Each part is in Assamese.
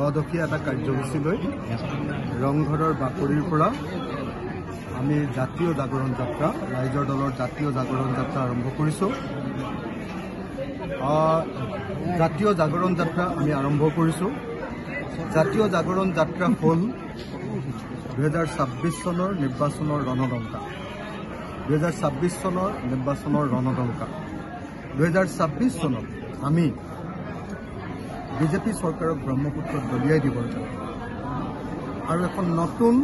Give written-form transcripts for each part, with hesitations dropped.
দ্বাদশীয়া এটা কাৰ্যসূচী লৈ ৰংঘৰৰ বাকৰিৰ পৰা আমি জাতীয় জাগৰণ যাত্ৰা ৰাইজৰ দলৰ জাতীয় জাগৰণ যাত্ৰা আৰম্ভ কৰিছোঁ। জাতীয় জাগৰণ যাত্ৰা আমি আৰম্ভ কৰিছোঁ। জাতীয় জাগৰণ যাত্ৰা হ'ল 2026 চনৰ নিৰ্বাচনৰ ৰণদংকা। 2026 চনৰ নিৰ্বাচনৰ ৰণদংকা। 2026 চনত আমি বিজেপি চৰকাৰক ব্ৰহ্মপুত্ৰত দলিয়াই দিবৰ কাৰণে আৰু এখন নতুন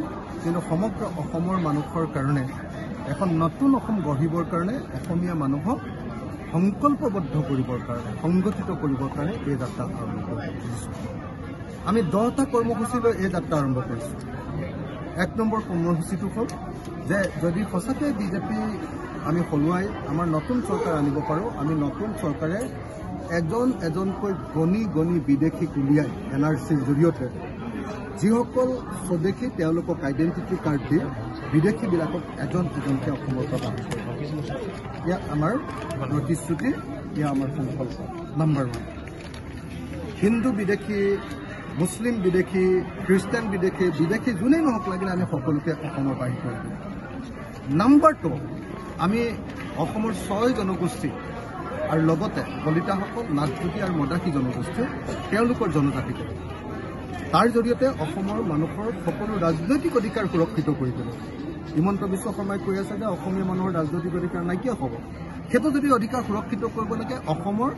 কিন্তু সমগ্ৰ অসমৰ মানুহৰ কাৰণে এখন নতুন অসম গঢ়িবৰ কাৰণে অসমীয়া মানুহক সংকল্পবদ্ধ কৰিবৰ কাৰণে সংগঠিত কৰিবৰ কাৰণে এই যাত্ৰা আৰম্ভ কৰিছোঁ। আমি 10টা কৰ্মসূচী লৈ এই যাত্ৰা আৰম্ভ কৰিছোঁ। 1 নম্বৰ কৰ্মসূচীটো হ'ল যে যদি সঁচাকৈ বিজেপি আমি সলুৱাই আমাৰ নতুন চৰকাৰ আনিব পাৰোঁ, আমি নতুন চৰকাৰে এজন এজনকৈ গণি গণি বিদেশীক উলিয়াই NRCৰ জৰিয়তে যিসকল স্বদেশী তেওঁলোকক আইডেণ্টিটি কাৰ্ড দি বিদেশীবিলাকক এজন এজনকৈ অসমৰ পৰা বাহিৰ কৰিব। এয়া আমাৰ প্ৰতিশ্ৰুতি, এয়া আমাৰ সংকল্প। নম্বৰ 1, হিন্দু বিদেশী, মুছলিম বিদেশী, খ্ৰীষ্টান বিদেশী যোনেই নহওক লাগিলে আমি সকলোকে অসমৰ বাহিৰ কৰি দিম। নম্বৰ 2, আমি অসমৰ 6 জনগোষ্ঠী আৰু লগতে কলিতাসকল, নাথযোগী আৰু মদাসী জনগোষ্ঠী তেওঁলোকৰ জনজাতি কৰে। তাৰ জৰিয়তে অসমৰ মানুহৰ সকলো ৰাজনৈতিক অধিকাৰ সুৰক্ষিত কৰি দিব। হিমন্ত বিশ্ব শৰ্মাই কৈ আছে যে অসমীয়া মানুহৰ ৰাজনৈতিক অধিকাৰ নাইকিয়া হ'ব। সেইটো যদি অধিকাৰ সুৰক্ষিত কৰিব লাগে অসমৰ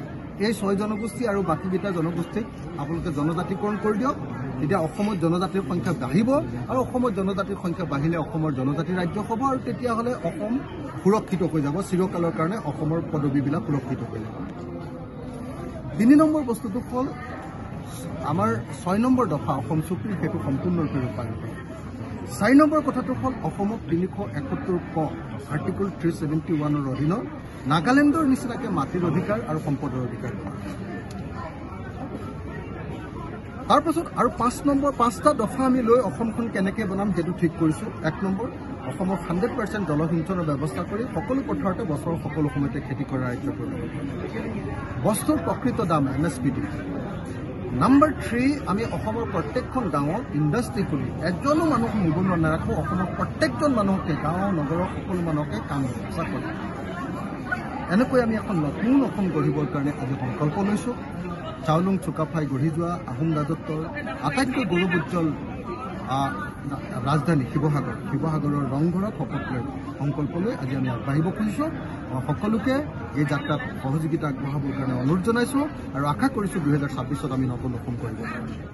এই 6 জনগোষ্ঠী আৰু বাকীকেইটা জনগোষ্ঠীক আপোনালোকে জনজাতিকৰণ কৰি দিয়ক। তেতিয়া অসমত জনজাতিৰ সংখ্যা বাঢ়িব আৰু অসমত জনজাতিৰ সংখ্যা বাঢ়িলে অসমৰ জনজাতি ৰাজ্য হ'ব আৰু তেতিয়াহ'লে অসম সুৰক্ষিত হৈ যাব। চিৰকালৰ কাৰণে অসমৰ পদবীবিলাক সুৰক্ষিত হৈ যাব। 3 নম্বৰ বস্তুটো হ'ল আমাৰ 6 নম্বৰ দফা অসম চুক্তি, সেইটো সম্পূৰ্ণৰূপে ৰূপায়ণ কৰা। 4 নম্বৰ কথাটো হ'ল অসমক 371 ক আৰ্টিকল 371ৰ অধীনত নাগালেণ্ডৰ নিচিনাকৈ মাটিৰ অধিকাৰ আৰু সম্পদৰ অধিকাৰ দিয়া। তাৰপাছত আৰু 5টা দফা আমি লৈ অসমখন কেনেকৈ বনাম সেইটো ঠিক কৰিছোঁ। 1 নম্বৰ, অসমক 100% জলসিঞ্চনৰ ব্যৱস্থা কৰি সকলো পথাৰতে বছৰৰ সকলো সময়তে খেতি কৰা ৰাজ্য কৰিব। বস্তুৰ প্ৰকৃত দাম MSP দিব। নম্বৰ 3, আমি অসমৰ প্ৰত্যেকখন গাঁৱত ইণ্ডাষ্ট্ৰি খুলি এজনো মানুহ নিবনুৱা নাৰাখোঁ। অসমৰ প্ৰত্যেকজন মানুহকে, গাঁও নগৰৰ সকলো মানুহকে কাম ব্যৱস্থা কৰিম। এনেকৈ আমি এখন নতুন অসম গঢ়িবৰ কাৰণে আজি সংকল্প লৈছোঁ। চাওলুং চুকাফাই গঢ়ি যোৱা আহোম ৰাজত্বৰ আটাইতকৈ গৌৰৱোজ্জ্বল ৰাজধানী শিৱসাগৰৰ ৰংঘৰত শপত লৈ সংকল্প লৈ আজি আমি আগবাঢ়িব খুজিছোঁ। সকলোকে এই যাত্ৰাত সহযোগিতা আগবঢ়াবৰ কাৰণে অনুৰোধ জনাইছোঁ আৰু আশা কৰিছোঁ 2026ত আমি নতুন অসম কৰিব পাৰিম।